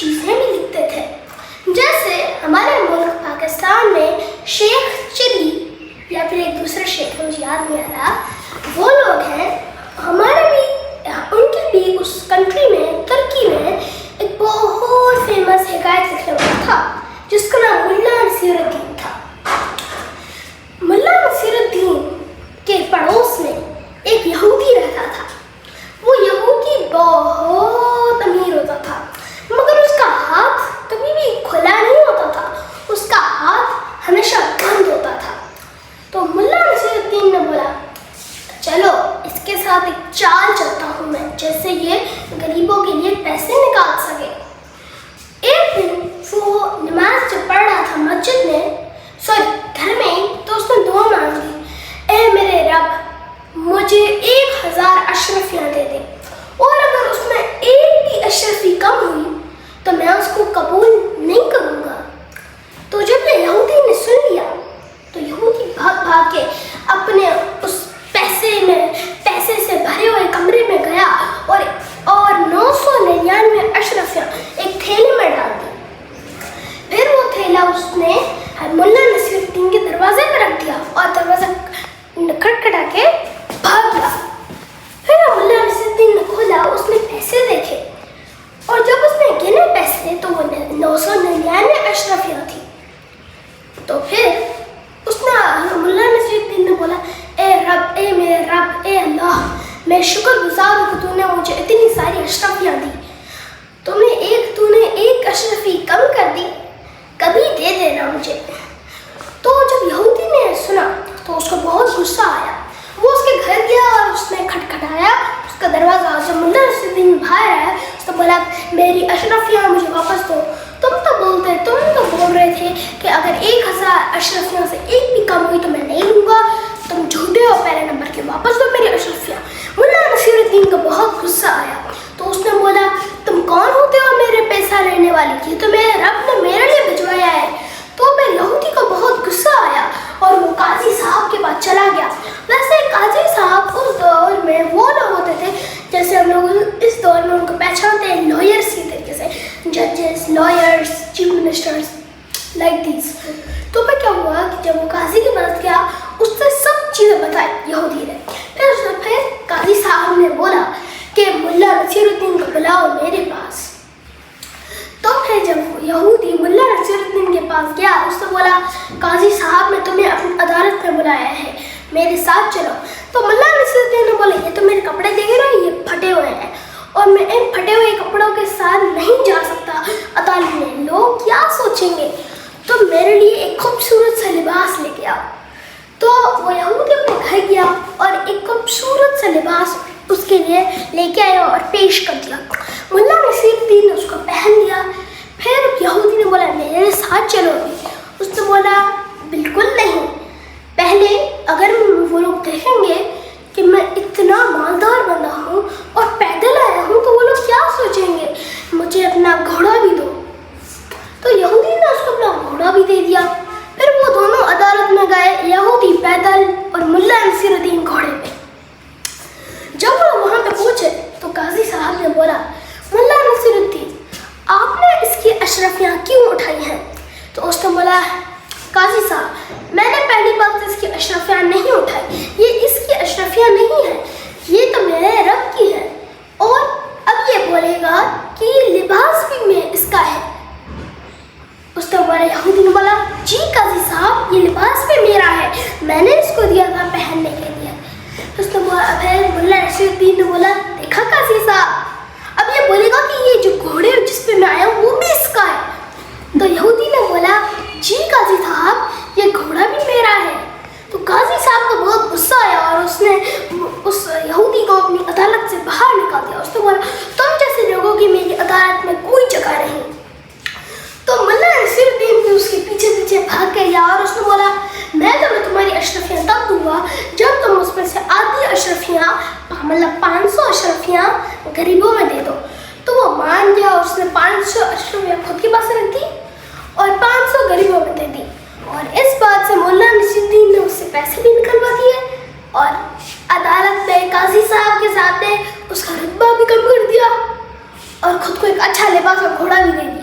چیزیں بھی لکھتے تھے. جیسے ہمارے ملک پاکستان میں شیخ چلی یا پھر ایک دوسرا شیخ مجھے یاد نہیں آ رہا, وہ لوگ ہیں. ہمارے بھی ان کی بھی اس کنٹری میں ترکی میں ایک بہت فیمس حکایت لکھنے والا تھا جس کا نام ملا نصیر الدین تھا. ملا نصیر الدین کے پڑوس میں ایک یہودی رہتا تھا. وہ یہودی بہت امیر ہوتا تھا مگر اس کا ہاتھ کبھی بھی کھلا نہیں ہوتا تھا, اس کا ہاتھ ہمیشہ بند ہوتا تھا. تو ملا نصیر الدین نے بولا چلو اس کے ساتھ ایک چال چلتا ہوں میں جیسے یہ غریبوں کے لیے پیسے نکال سکے. ایک دن وہ نماز جب پڑھ رہا تھا مسجد میں, گھر میں, تو اس نے دعا مانگی, اے میرے رب مجھے 1000 اشرفیاں دے دے, اور اگر اس میں ایک بھی اشرفی کم ہوئی تو میں اس کو قبول نہیں کروں گا. تو جب یہ یہودی نے سن لیا تو یہودی بھاگ بھاگ کے اپنے اس پیسے سے بھرے ہوئے کمرے میں گیا اور 999 اشرفیاں ایک تھیلے میں ڈال دی. پھر وہ تھیلا اس نے ملا نصیر الدین کے دروازے پہ رکھ دیا اور دروازہ کھٹکھٹا کے بھاگ گیا. پھر ملا نصیر الدین نے کھولا, اس نے پیسے دیکھے اور جب اس نے گنے پیسے تو وہ 999 اشرفیاں تھی. تو پھر اس نے ملا نصیر الدین نے بولا اے رب, اے میرے رب, اے اللہ, میں شکر گزار ہوں کہ تو نے مجھے اتنی ساری اشرفیاں دی. تو نے ایک اشرفی کم کر دی, کبھی دے دینا مجھے. تو جب یہودی نے سنا تو اس کو بہت غصہ آیا. وہ اس کے گھر گیا اور اس نے کھٹکھٹایا اس کا دروازہ. جب ملا نصیر الدین باہر آیا اس نے بولا میری اشرفیاں مجھے واپس دو. تم تو بول رہے تھے کہ اگر 1000 اشرفیاں سے ایک بھی کم ہوئی تو میں نہیں لوں گا, تم جھوٹے ہو, پہلے نمبر کے واپس دو میری اشرفیاں. ملا نصیر الدین کو بہت غصہ آیا تو اس نے بولا تم کون ہوتے ہو میرے پیسہ لینے والی کی, تو میرے رب نے میرے لیے بھجوایا ہے. تو پھر یہودی کو بہت غصہ آیا اور وہ قاضی صاحب کے پاس چلا گیا. ویسے قاضی صاحب اس دور میں وہ لوگ ہوتے تھے جیسے ہم لوگ اس دور میں ان کو پہچانتے ہیں لائرس کی طریقے سے, ججز, lawyers, chief ministers, like these. تو پھر کیا ہوا کہ جب وہ قاضی کے پاس گیا اس سے سب چیزیں بتائی یہودی نے. پھر قاضی صاحب نے بولا کہ ملا نصیر الدین کو بلاؤ میرے پاس. تو پھر جب یہودی ملا نصیر الدین کے پاس گیا اس نے بولا قاضی صاحب نے تمہیں اپنی عدالت میں بلایا ہے, میرے ساتھ چلو. تو ملا نصیر الدین نے بولا یہ تو میرے کپڑے دیکھ رہے ہو, یہ پھٹے ہوئے ہیں اور میں ان پھٹے ہوئے کپڑوں کے ساتھ نہیں جا سکتا عدالت میں, لوگ کیا سوچیں گے, تو میرے لیے ایک خوبصورت سا لباس لے کے آؤ. تو وہ یہودی اپنے گھر گیا اور ایک خوبصورت سا لباس اس کے لیے لے کے آیا اور پیش کر دیا. ملا نصیر الدین نے اس کو پہن لیا. پھر یہودی نے بولا میرے ساتھ چلو گے. اس نے بولا بالکل نہیں, پہلے اگر وہ لوگ دیکھیں گے کہ میں اتنا مالدار بندہ ہوں اور پیدل آیا ہوں تو وہ لوگ کیا سوچیں گے, مجھے اپنا گھوڑا بھی دو. تو یہودی نے اس کو اپنا گھوڑا بھی دے دیا. پھر وہ دونوں عدالت میں گئے, یہودی پیدل اور ملا نصیر الدین گھوڑے پہ. جب وہ وہاں پہ پہنچے تو قاضی صاحب نے بولا ملا نصیر الدین آپ نے اس کی اشرفیاں کیوں اٹھائی ہیں؟ تو اس نے بولا قاضی صاحب میں نے پہلی بات اس کی اشرفیاں نہیں اٹھائی, یہ اس کی اشرفیاں نہیں ہیں, یہ تو میرے رب کی ہے, اور اب یہ بولے گا کہ یہ لباس بھی میں اس کا ہے. اس نے بولا یہودی نے بولا جی قاضی صاحب یہ لباس بھی میرا ہے, میں نے اس کو دیا تھا پہننے کے لیے. اس نے بولا پھر ملا نصیر الدین نے بولا دیکھا قاضی صاحب اب یہ بولے گا کہ یہ جو گھوڑے جس پہ میں آیا ہوں وہ بھی اس کا ہے. تو یہودی نے بولا جی قاضی صاحب یہ گھوڑا بھی میرا ہے. تو قاضی صاحب کو بہت غصہ آیا اور اس نے اس یہودی کو اپنی عدالت سے باہر نکال دیا. اس نے بولا تم جیسے لوگوں کی میری عدالت میں کوئی جگہ نہیں. تو ملا نصیر الدین بھی اس کے پیچھے پیچھے بھاگ کے گیا اور اس نے بولا میں تمہاری اشرفیاں تب دوں گا جب تم اس میں سے آدھی اشرفیاں مطلب 500 اشرفیاں غریبوں میں دے دو. تو وہ مان گیا اور اس نے 500 اشرفیاں خود کے پاس رکھ دی اور 500 غریبوں میں دے دی. اور اس بات سے ملا نصیر الدین نے اس سے پیسے بھی نکلوا دیے اور عدالت میں قاضی صاحب کے ساتھ اس کا رتبہ بھی کم کر دیا اور خود کو ایک اچھا لباس اور گھوڑا بھی دے دیا.